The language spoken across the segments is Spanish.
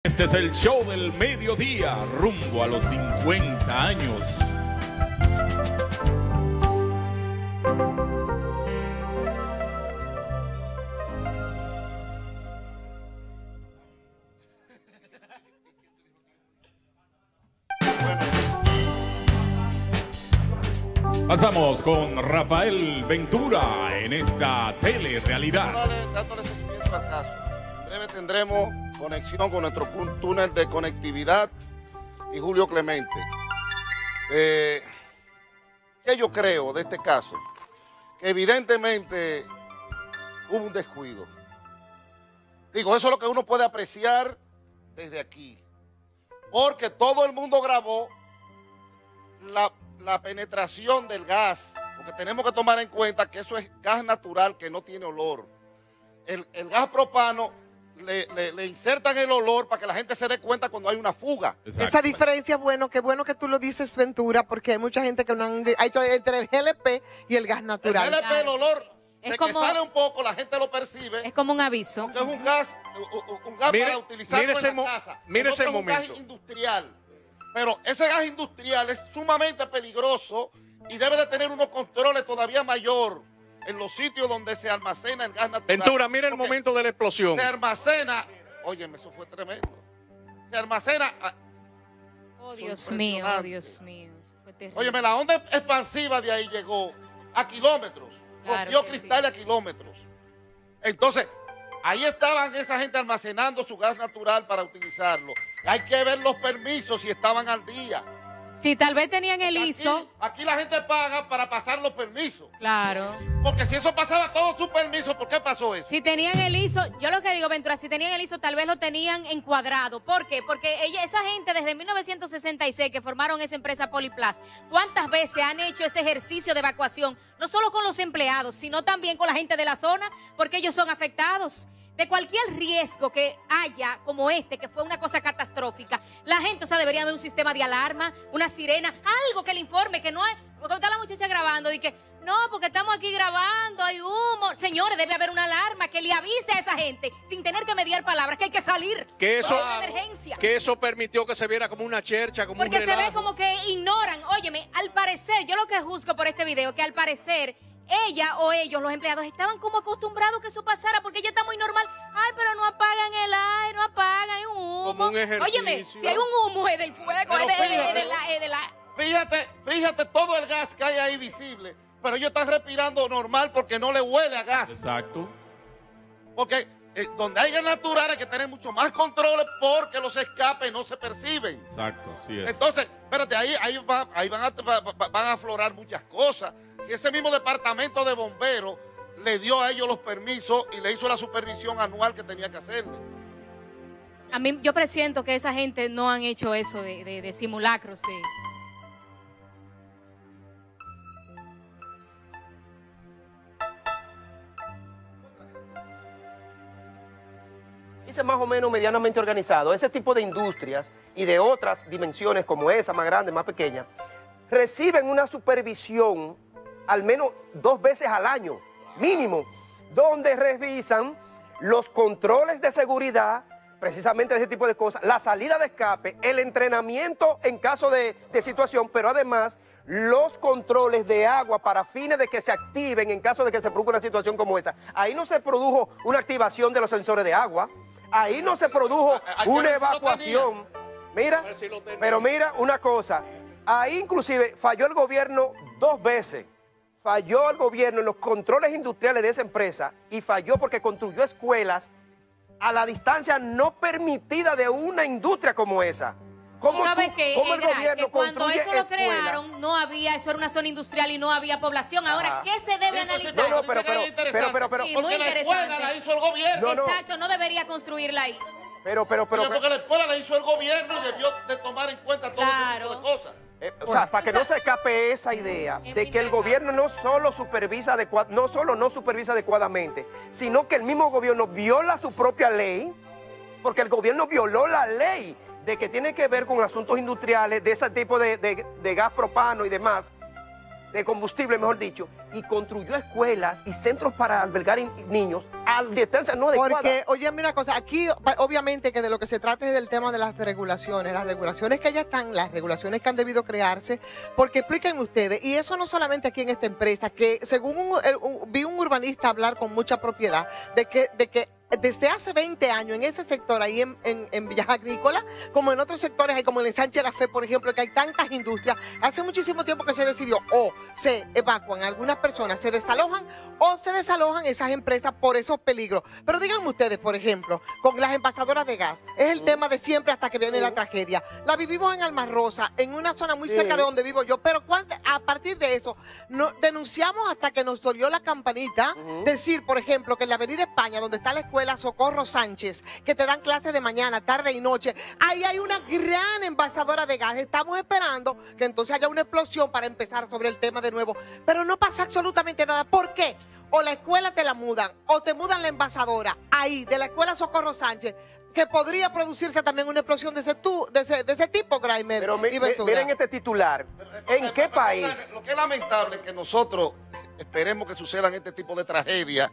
Este es el show del mediodía, rumbo a los 50 años. Pasamos con Rafael Ventura en esta telerealidad. Dándole seguimiento al caso. En breve tendremos conexión con nuestro túnel de conectividad y Julio Clemente. ¿Qué yo creo de este caso? Que evidentemente hubo un descuido. Digo, eso es lo que uno puede apreciar desde aquí. Porque todo el mundo grabó la penetración del gas. Porque tenemos que tomar en cuenta que eso es gas natural que no tiene olor. El gas propano le insertan el olor para que la gente se dé cuenta cuando hay una fuga. Exacto. Esa diferencia es bueno, qué bueno que tú lo dices, Ventura, porque hay mucha gente que no han hecho entre el GLP y el gas natural. El GLP, el olor de que sale un poco, la gente lo percibe. Es como un aviso. Porque es un gas para utilizarlo en la casa. Mire ese momento. Es un gas industrial. Pero ese gas industrial es sumamente peligroso y debe de tener unos controles todavía mayor en los sitios donde se almacena el gas natural. Ventura, mira el momento de la explosión. Se almacena, óyeme, eso fue tremendo. Se almacena. Oh, Dios mío, Dios mío. Eso fue terrible. Óyeme, la onda expansiva de ahí llegó a kilómetros. Rompió cristales a kilómetros. Entonces, ahí estaban esa gente almacenando su gas natural para utilizarlo. Hay que ver los permisos si estaban al día. Si tal vez tenían el ISO. Aquí la gente paga para pasar los permisos. Claro. Porque si eso pasaba todo su permiso, ¿por qué pasó eso? Si tenían el ISO, yo lo que digo, Ventura, si tenían el ISO, tal vez lo tenían encuadrado. ¿Por qué? Porque esa gente desde 1966 que formaron esa empresa Poliplas, ¿cuántas veces han hecho ese ejercicio de evacuación? No solo con los empleados, sino también con la gente de la zona, porque ellos son afectados. De cualquier riesgo que haya, como este, que fue una cosa catastrófica, la gente, o sea, debería haber un sistema de alarma, una sirena, algo que le informe, que no hay, porque está la muchacha grabando, y que, no, porque estamos aquí grabando, hay humo. Señores, debe haber una alarma que le avise a esa gente, sin tener que mediar palabras, que hay que salir. Que eso, una emergencia. Que eso permitió que se viera como una chercha, como porque un relajo. se ve como que ignoran. Óyeme, al parecer, yo lo que juzgo por este video, que al parecer ella o ellos, los empleados, estaban como acostumbrados que eso pasara porque ya está muy normal. Ay, pero no apagan el aire, no apagan, hay un humo. Como un ejercicio. Óyeme, si hay un humo es del fuego, es de la... Fíjate todo el gas que hay ahí visible, pero ellos están respirando normal porque no le huele a gas. Exacto. Porque donde hay gas natural hay que tener mucho más controles porque los escapes no se perciben. Exacto, sí es. Entonces, espérate, ahí van a aflorar muchas cosas. Si ese mismo departamento de bomberos le dio a ellos los permisos y le hizo la supervisión anual que tenía que hacerle. A mí, yo presiento que esa gente no han hecho eso de simulacros, sí. Dice más o menos medianamente organizado. Ese tipo de industrias y de otras dimensiones como esa, más grande, más pequeña, reciben una supervisión al menos 2 veces al año, mínimo, donde revisan los controles de seguridad, precisamente de ese tipo de cosas, la salida de escape, el entrenamiento en caso de situación, pero además los controles de agua para fines de que se activen en caso de que se produzca una situación como esa. Ahí no se produjo una activación de los sensores de agua, ahí no se produjo una evacuación. Mira, pero mira una cosa, ahí inclusive falló el gobierno 2 veces. Falló el gobierno en los controles industriales de esa empresa y falló porque construyó escuelas a la distancia no permitida de una industria como esa. ¿Cómo ¿Sabes qué? ¿Cómo el gobierno que cuando construye eso lo escuelas? crearon, no había, eso era una zona industrial y no había población. Ahora, ¿qué se debe analizar? No, pero, sí, muy porque la escuela la hizo el gobierno. Exacto, no debería construirla ahí. Pero, porque la escuela la hizo el gobierno y debió de tomar en cuenta todo ese tipo de cosas. O sea, para que no se escape esa idea de que el gobierno no solo supervisa no supervisa adecuadamente, sino que el mismo gobierno viola su propia ley, porque el gobierno violó la ley de que tiene que ver con asuntos industriales, de ese tipo de gas propano y demás. de combustible, mejor dicho, y construyó escuelas y centros para albergar niños a distancia no adecuada. Porque, oye, mira una cosa, aquí obviamente que de lo que se trata es del tema de las regulaciones que ya están, las regulaciones que han debido crearse, porque explíquenme ustedes, y eso no solamente aquí en esta empresa, que según vi un urbanista hablar con mucha propiedad, de que desde hace 20 años en ese sector, ahí en Villas Agrícolas, como en otros sectores, como en el Sánchez La Fe, por ejemplo, que hay tantas industrias, hace muchísimo tiempo que se decidió o se evacúan algunas personas, se desalojan o se desalojan esas empresas por esos peligros. Pero díganme ustedes, por ejemplo, con las envasadoras de gas, es el tema de siempre hasta que viene la tragedia. La vivimos en Alma Rosa, en una zona muy cerca de donde vivo yo, pero a partir de eso, denunciamos hasta que nos dolió la campanita, decir, por ejemplo, que en la Avenida España, donde está la escuela Socorro Sánchez, que te dan clases de mañana, tarde y noche, ahí hay una gran envasadora de gas. Estamos esperando que entonces haya una explosión para empezar sobre el tema de nuevo, pero no pasa absolutamente nada. ¿Por qué? O la escuela te la mudan, o te mudan la envasadora ahí, de la escuela Socorro Sánchez, que podría producirse también una explosión de ese tipo, Graimer. Pero y Ventura. miren este titular. ¿En qué país? Lo que es lamentable es que nosotros esperemos que sucedan este tipo de tragedias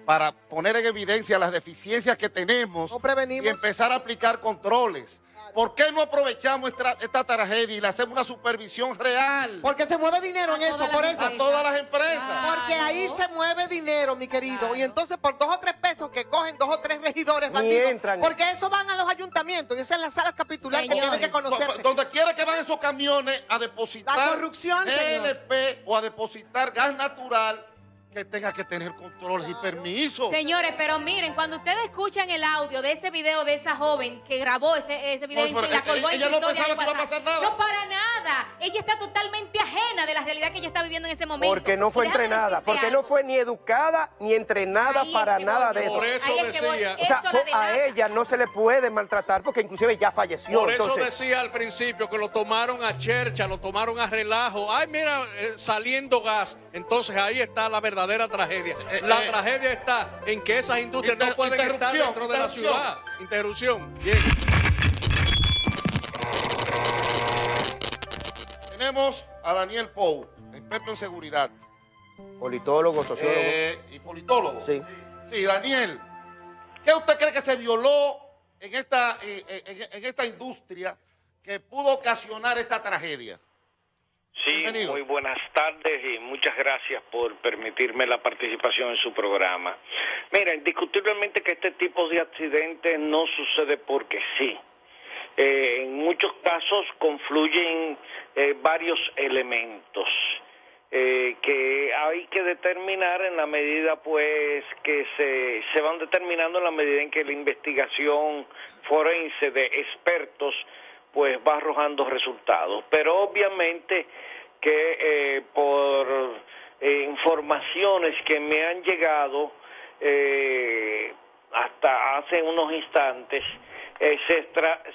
para poner en evidencia las deficiencias que tenemos y empezar a aplicar controles. ¿Por qué no aprovechamos esta tragedia y le hacemos una supervisión real? Porque se mueve dinero en eso, por eso. A todas las empresas. Porque ahí se mueve dinero, mi querido. Y entonces por 2 o 3 pesos que cogen 2 o 3 regidores bandidos. Porque eso van a los ayuntamientos y esas son las salas capitulares que tienen que conocer. Donde quiera que van esos camiones a depositar la corrupción, GLP o a depositar gas natural, que tenga que tener controles y permisos. Señores, pero miren, cuando ustedes escuchan el audio de ese video de esa joven que grabó ese video y la colgó en su ella no historia pensaba que iba a pasar nada. No, para nada. Ella está totalmente ajena de la realidad que ella está viviendo en ese momento. Porque no fue entrenada, porque no fue ni educada ni entrenada para nada de eso. Por eso decía, o sea, a ella no se le puede maltratar porque inclusive ya falleció. Por eso decía al principio que lo tomaron a chercha, lo tomaron a relajo. Ay, mira, saliendo gas. Entonces ahí está la verdadera tragedia. La tragedia está en que esas industrias no pueden estar dentro de la ciudad. Interrupción. Bien. Tenemos a Daniel Pou, experto en seguridad. Politólogo, sociólogo. Y politólogo. Sí. Sí, Daniel, ¿qué usted cree que se violó en esta industria que pudo ocasionar esta tragedia? Sí, Bienvenido. Muy buenas tardes y muchas gracias por permitirme la participación en su programa. Mira, indiscutiblemente que este tipo de accidentes no sucede porque sí. En muchos casos confluyen varios elementos que hay que determinar en la medida pues que se van determinando en la medida en que la investigación forense de expertos pues va arrojando resultados. Pero obviamente que por informaciones que me han llegado hasta hace unos instantes,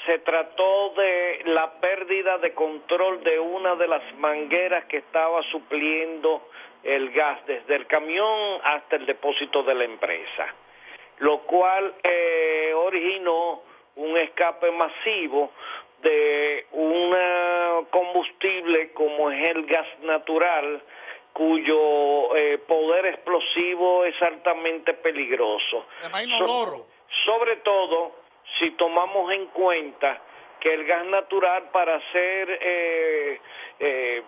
se trató de la pérdida de control de una de las mangueras que estaba supliendo el gas desde el camión hasta el depósito de la empresa, lo cual originó un escape masivo de un combustible como es el gas natural, cuyo poder explosivo es altamente peligroso. Sobre todo si tomamos en cuenta que el gas natural para ser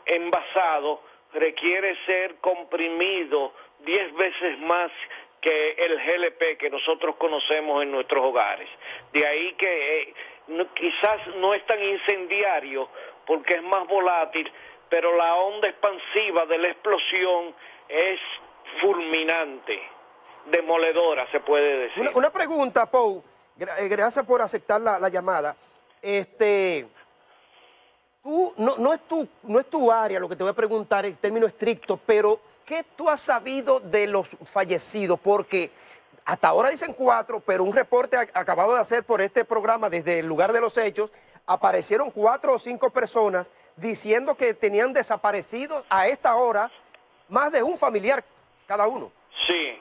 envasado requiere ser comprimido 10 veces más que el GLP que nosotros conocemos en nuestros hogares. De ahí que quizás no es tan incendiario porque es más volátil, pero la onda expansiva de la explosión es fulminante, demoledora, se puede decir. Una pregunta, Pou. Gracias por aceptar la llamada. No es tu área lo que te voy a preguntar en términos estrictos, pero ¿qué tú has sabido de los fallecidos? Porque hasta ahora dicen 4, pero un reporte acabado de hacer por este programa desde el lugar de los hechos, aparecieron 4 o 5 personas diciendo que tenían desaparecidos a esta hora más de un familiar cada uno. Sí,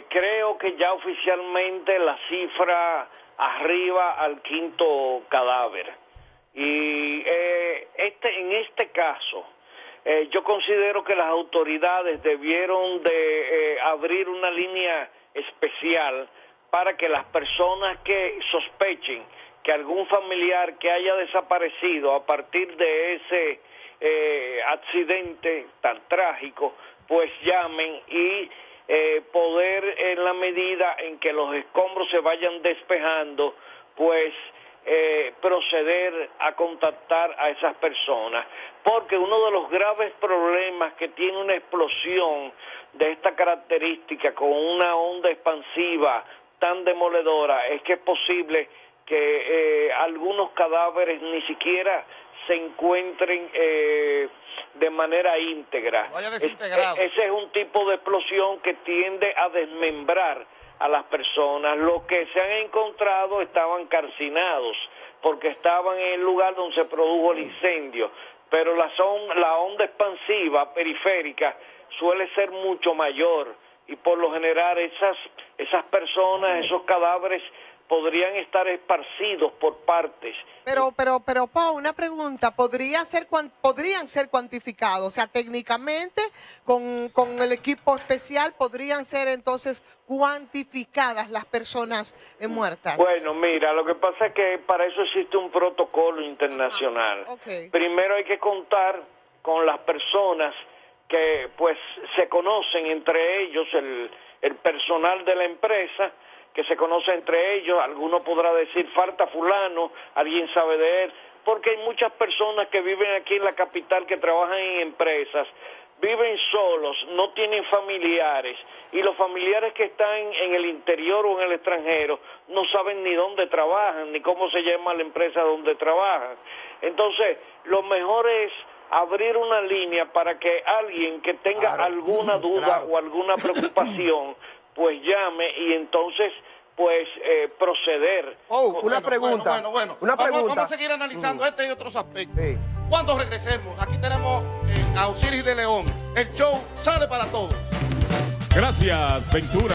creo que ya oficialmente la cifra arriba al 5º cadáver. Y en este caso, Yo considero que las autoridades debieron de abrir una línea especial para que las personas que sospechen que algún familiar que haya desaparecido a partir de ese accidente tan trágico, pues llamen y poder, en la medida en que los escombros se vayan despejando, pues proceder a contactar a esas personas, porque uno de los graves problemas que tiene una explosión de esta característica con una onda expansiva tan demoledora es que es posible que algunos cadáveres ni siquiera se encuentren de manera íntegra. Ese es un tipo de explosión que tiende a desmembrar a las personas. Los que se han encontrado estaban calcinados porque estaban en el lugar donde se produjo el incendio, pero la onda expansiva periférica suele ser mucho mayor y por lo general esas personas, esos cadáveres podrían estar esparcidos por partes. Pero, Pau, una pregunta, ¿podrían ser cuantificados? O sea, técnicamente, con el equipo especial, ¿podrían ser entonces cuantificadas las personas muertas? Bueno, mira, lo que pasa es que para eso existe un protocolo internacional. Okay. Primero hay que contar con las personas que pues se conocen entre ellos, el personal de la empresa, que se conoce entre ellos. Alguno podrá decir, falta fulano, alguien sabe de él, porque hay muchas personas que viven aquí en la capital, que trabajan en empresas, viven solos, no tienen familiares, y los familiares que están en el interior o en el extranjero no saben ni dónde trabajan, ni cómo se llama la empresa donde trabajan. Entonces, lo mejor es abrir una línea para que alguien que tenga alguna duda o alguna preocupación pues llame y entonces pues proceder. Una pregunta. Bueno. Una pregunta. Vamos a seguir analizando este y otros aspectos. Sí. Cuando regresemos, aquí tenemos a Osiris de León. El show sale para todos. Gracias, Ventura.